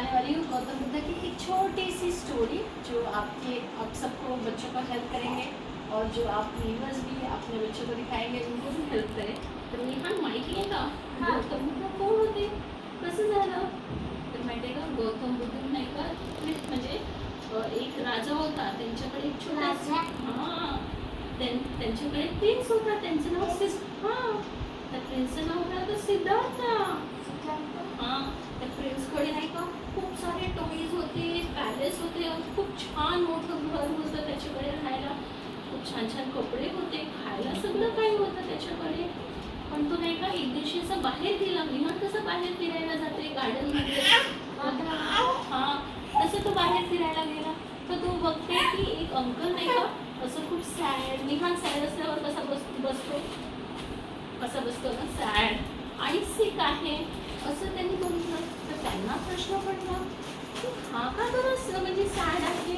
बताने वाली हूँ गौतम बुद्ध की एक छोटी सी स्टोरी जो आप सबको बच्चों को हेल्प करेंगे और जो आप व्यूअर्स भी अपने बच्चों को दिखाएंगे उनको भी हेल्प करें. तर मी हा माहिती आहे का गौतम बुद्ध कोण होते, कसं झालं तर माहिती आहे का गौतम बुद्ध नाही का म्हणजे एक राजा होता, त्यांच्याकडे एक छोटा त्यांच्याकडे प्रिन्स होता, त्यांचं नाव त्या प्रिन्सचं नाव काय होतं सिद्धार्थ. त्या प्रिन्सकडे नाही का खूप सारे टॉईज होते, पॅलेस होते, खूप छान मोठं घर होतं त्याच्याकडे राहायला, खूप छान छान कपडे होते, खायला सगळं काही होतं त्याच्याकडे. पण तो नाही का एक दिवशी असं बाहेर गेला, विमान कसं बाहेर फिरायला जाते गार्डनमध्ये तसं तो बाहेर फिरायला गेला तर तो बघते की एक अंकल नाही का असं खूप सॅड, विमान सॅड असल्यावर कसा बसतो ना सॅड आणि सिक आहे असं त्यांनी बघितलं. तर त्यांना प्रश्न पडला की हा का बरं म्हणजे सॅड आहे,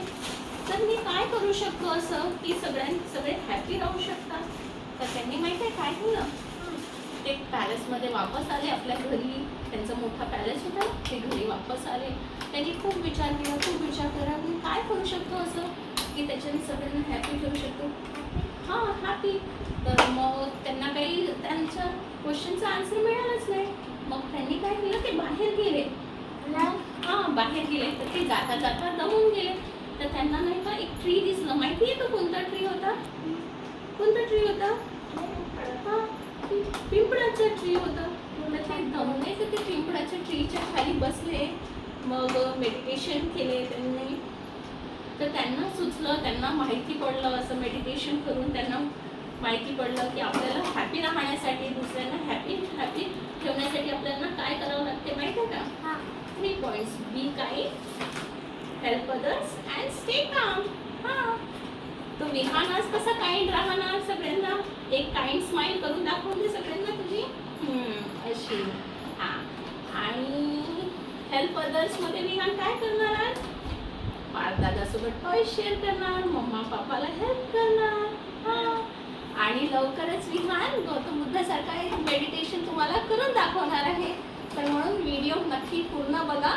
तर मी काय करू शकतो असं की सगळे हॅपी राहू शकतात. तर त्यांनी माहिती आहे काय केलं, ते पॅलेसमध्ये वापस आले आपल्या घरी, त्यांचा मोठा पॅलेस होता, ते घरी वापस आले. त्यांनी खूप विचार केला मी काय करू शकतो असं की त्याच्याने सगळ्यांना हॅपी करू शकतो. हॅपी. तर मग त्यांना काही त्यांच्या क्वेश्चनचा आन्सर मिळालंच नाही. मग त्यांनी काय केलं, ते बाहेर गेले. बाहेर गेले तर ते जाता जाता दमून गेले. तर त्यांना नाही का एक ट्री दिसलं. माहिती आहे तो कोणता ट्री होता? पिंपळाचा ट्री होता. तर ते दमले तर ते पिंपळाच्या ट्रीच्या खाली बसले, मग मेडिटेशन केले त्यांनी. तर त्यांना सुचलं, त्यांना माहिती पडलं, असं मेडिटेशन करून त्यांना माहिती पडलं की आपल्याला हॅपी राहण्यासाठी, दुसऱ्यांना हॅपी ठेवण्यासाठी आपल्याला काय करावं लागते माहिती आहे का? 3 points. Be kind, help others and stay calm. तो विहान आज कसा काइंड राहणार, सगळ्यांना एक काइंड स्माइल करून दाखवून दे सगळ्यांना तुझी अशी. आणि हेल्प अदर्स मध्ये विहान काय करणार आज? दादासोबत टॉय शेअर करणार, मम्मा पापाला हेल्प करणार. आणि लवकरच विहान गौतम बुद्धासारखा एक मेडिटेशन तुम्हाला करून दाखवणार आहे. तर म्हणून व्हिडिओ नक्की पूर्ण बघा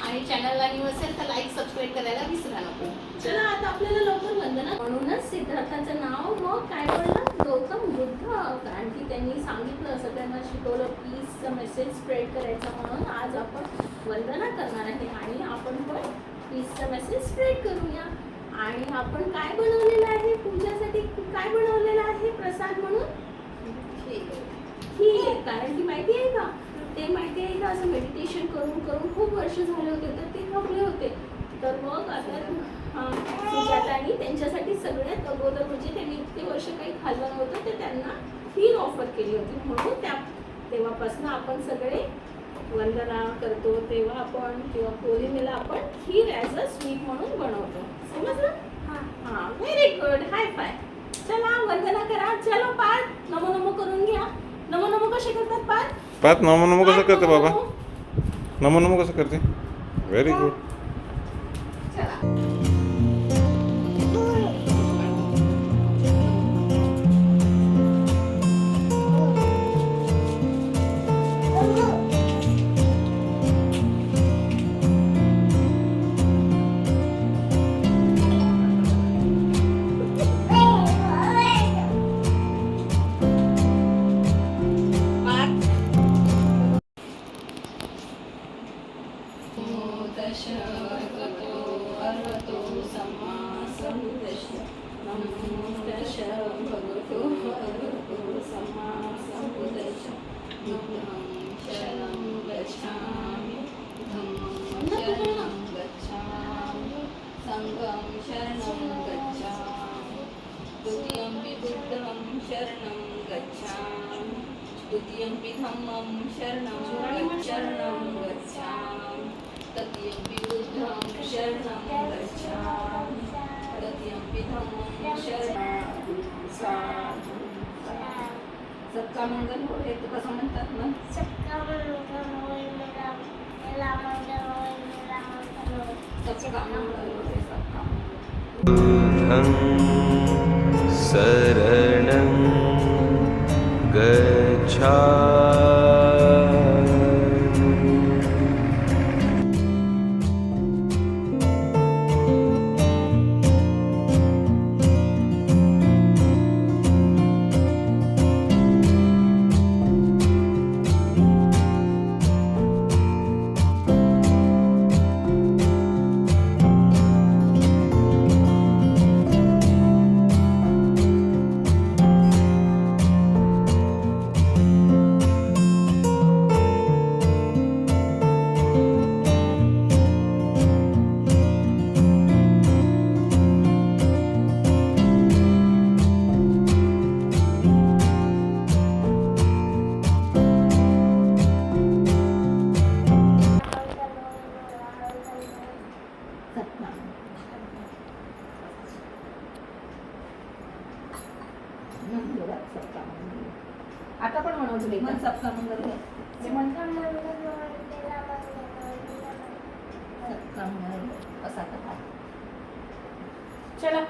आणि चॅनलला न्यू असेल तर लाईक सबस्क्राईब करायला विसरा नको. चला आता आपल्याला लवकर वंदना. म्हणूनच सिद्धार्थाचं नाव मग काय पडलं गौतम बुद्ध, कारण की त्यांनी सांगितलं, सगळ्यांना शिकवलं पीसचा मेसेज स्प्रेड करायचा. म्हणून आज आपण वंदना करणार आहे आणि आपण पण पीसचा मेसेज स्प्रेड करूया. आणि आपण काय बनवलेलं आहे पूजासाठी, काय बनवलेलं आहे प्रसाद म्हणून? खीर. कारण की माहिती आहे का, ते माहिती आहे का असं मेडिटेशन करून खूप वर्ष झाले होते तर ते थकले होते. तर मग आता सुजातानी त्यांच्यासाठी सगळ्यात अगोदर म्हणजे त्यांनी इतके वर्ष काही खाल्लं नव्हतं तर त्यांना खीर ऑफर केली होती. म्हणून तेव्हापासून आपण सगळे वंदना करतो तेव्हा आपण किंवा पौर्णिमेला आपण खीर ॲज अ स्वीट म्हणून बनवतो. समजलं? Very good. High five. चला वंदना करा. चलो पाठ नमो नमो करून घ्या. नमो नमो कसे करतात पाठ नमो नमो कसं करते बाबा? नमो नमो कसं करते? Very good. चला. संगम शरणं गच्छामि, द्वितीयंपि बुद्धं शरणं गच्छामि, द्वितीयंपि धम्मं शरणं गच्छामि, तृतीयंपि बुद्धं शरणं गच्छामि, तृतीयंपि धम्मं शरणं. सबका मंगल हो हे तर कसं म्हणतात ना, सबका मंगल होय मेरा मंगल होय मेरा मंगल होय, सबका मंगल होय सबका मंगल. शरणं गच्छामि. मंगल सबका मंगल. आता पण म्हणू तुला मन सबका मंगल घे. ते म्हण सबका मंगल असा कथा. चला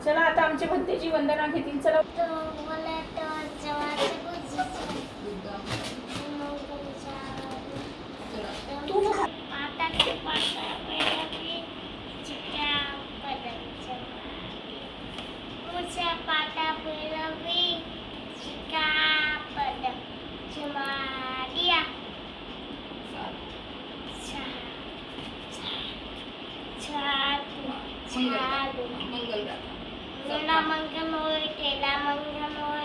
चला आता आमच्या भंतेची वंदना घेतील. चला तू बघा. पाटा पेरवी शिकापद चिमाडिया छाडू मंगल तुला मंगल होय तेला मंगल होय